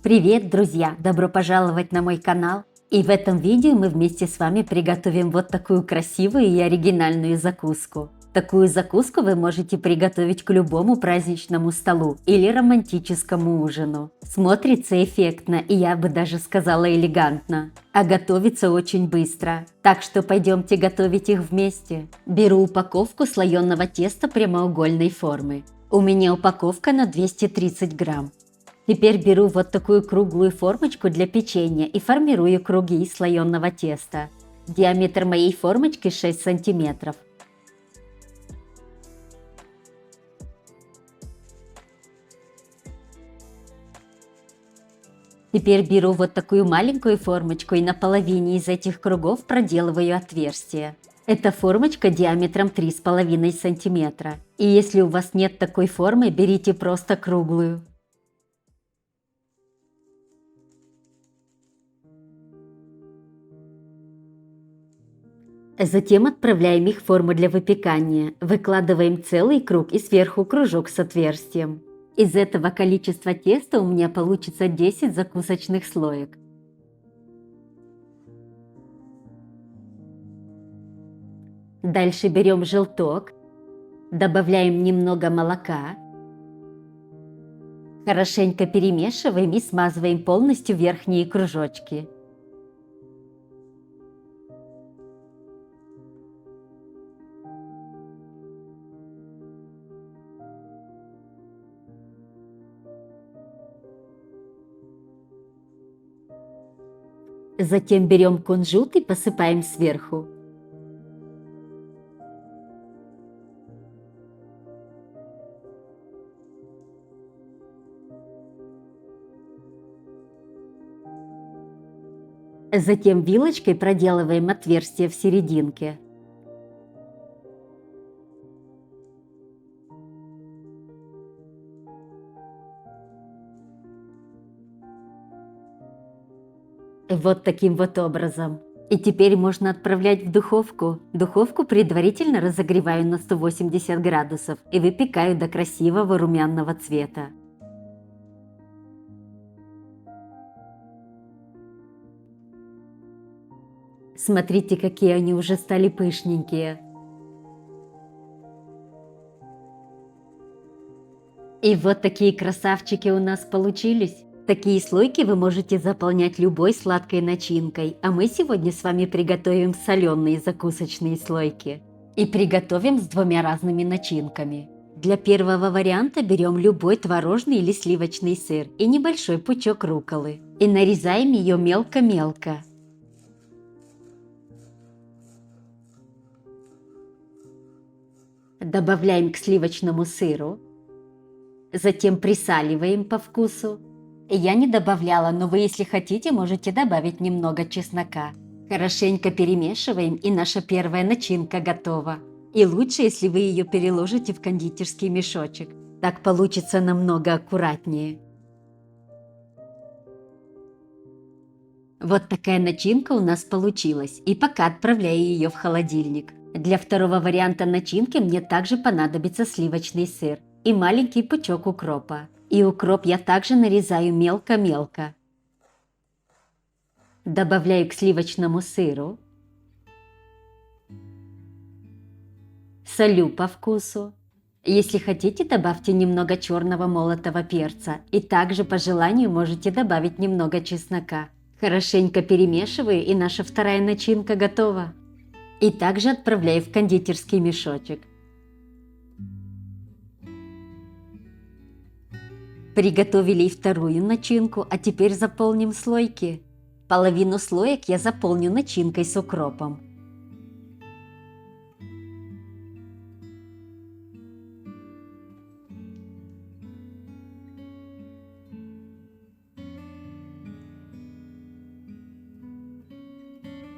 Привет, друзья! Добро пожаловать на мой канал! И в этом видео мы вместе с вами приготовим вот такую красивую и оригинальную закуску. Такую закуску вы можете приготовить к любому праздничному столу или романтическому ужину. Смотрится эффектно и я бы даже сказала элегантно. А готовится очень быстро. Так что пойдемте готовить их вместе. Беру упаковку слоеного теста прямоугольной формы. У меня упаковка на 230 грамм. Теперь беру вот такую круглую формочку для печенья и формирую круги из слоеного теста. Диаметр моей формочки 6 сантиметров. Теперь беру вот такую маленькую формочку и на половине из этих кругов проделываю отверстие. Эта формочка диаметром 3,5 сантиметра. И если у вас нет такой формы, берите просто круглую. Затем отправляем их в форму для выпекания. Выкладываем целый круг и сверху кружок с отверстием. Из этого количества теста у меня получится 10 закусочных слоек. Дальше берем желток, добавляем немного молока, хорошенько перемешиваем и смазываем полностью верхние кружочки. Затем берем кунжут и посыпаем сверху. Затем вилочкой проделываем отверстие в серединке. Вот таким вот образом. И теперь можно отправлять в духовку. Духовку предварительно разогреваю на 180 градусов и выпекаю до красивого румяного цвета. Смотрите, какие они уже стали пышненькие. И вот такие красавчики у нас получились. Такие слойки вы можете заполнять любой сладкой начинкой, а мы сегодня с вами приготовим соленые закусочные слойки. И приготовим с двумя разными начинками. Для первого варианта берем любой творожный или сливочный сыр и небольшой пучок рукколы. И нарезаем ее мелко-мелко. Добавляем к сливочному сыру. Затем присаливаем по вкусу. Я не добавляла, но вы, если хотите, можете добавить немного чеснока. Хорошенько перемешиваем, и наша первая начинка готова. И лучше, если вы ее переложите в кондитерский мешочек. Так получится намного аккуратнее. Вот такая начинка у нас получилась, и пока отправляю ее в холодильник. Для второго варианта начинки мне также понадобится сливочный сыр и маленький пучок укропа. И укроп я также нарезаю мелко-мелко. Добавляю к сливочному сыру. Солю по вкусу. Если хотите, добавьте немного черного молотого перца. И также по желанию можете добавить немного чеснока. Хорошенько перемешиваю, и наша вторая начинка готова. И также отправляю в кондитерский мешочек. Приготовили и вторую начинку, а теперь заполним слойки. Половину слоек я заполню начинкой с укропом.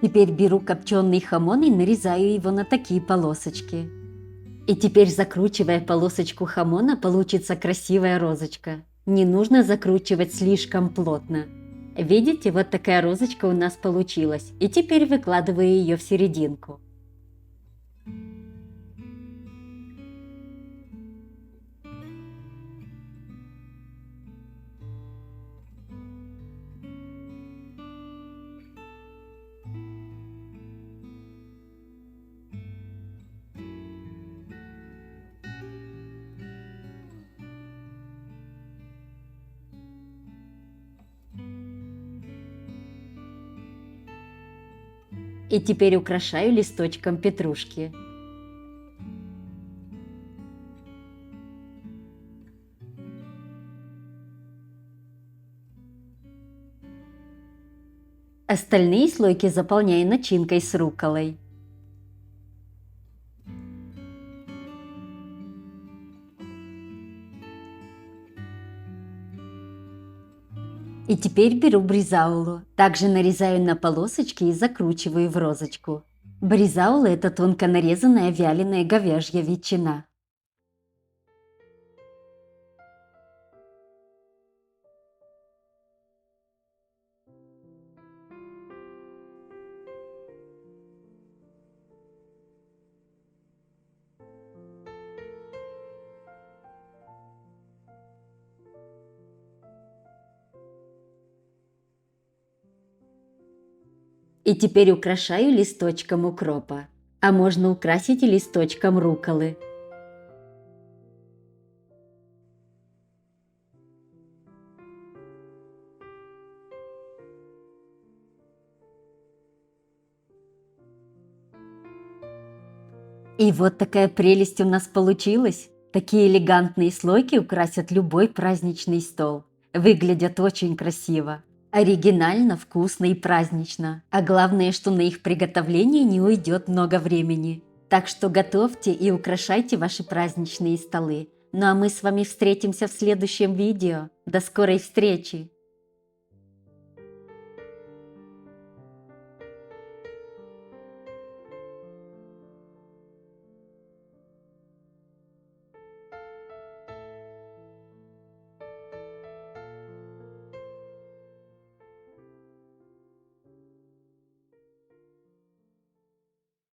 Теперь беру копченый хамон и нарезаю его на такие полосочки. И теперь, закручивая полосочку хамона, получится красивая розочка. Не нужно закручивать слишком плотно. Видите, вот такая розочка у нас получилась. И теперь выкладываю ее в серединку. И теперь украшаю листочком петрушки. Остальные слойки заполняю начинкой с рукколой. И теперь беру бризаулу, также нарезаю на полосочки и закручиваю в розочку. Бризаула – это тонко нарезанная вяленая говяжья ветчина. И теперь украшаю листочком укропа, а можно украсить и листочком рукколы. И вот такая прелесть у нас получилась. Такие элегантные слойки украсят любой праздничный стол. Выглядят очень красиво. Оригинально, вкусно и празднично. А главное, что на их приготовление не уйдет много времени. Так что готовьте и украшайте ваши праздничные столы. Ну а мы с вами встретимся в следующем видео. До скорой встречи!